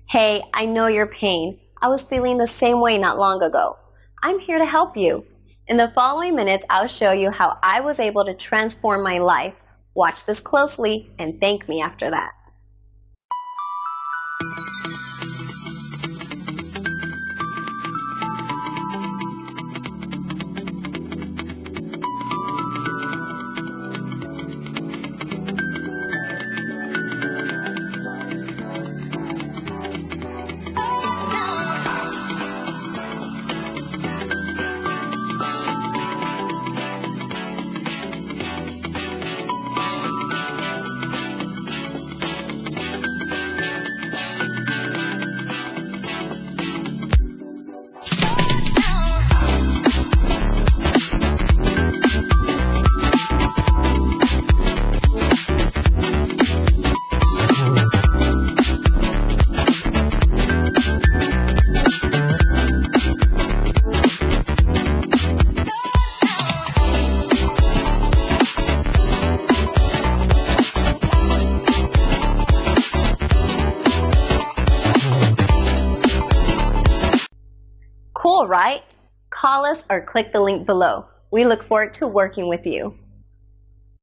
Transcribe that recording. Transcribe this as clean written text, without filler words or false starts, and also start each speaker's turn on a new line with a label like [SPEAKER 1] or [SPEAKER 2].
[SPEAKER 1] Hey, I know your pain. I was feeling the same way not long ago. I'm here to help you. In the following minutes, I'll show you how I was able to transform my life. Watch this closely and thank me after that. Cool, right? Call us or click the link below. We look forward to working with you.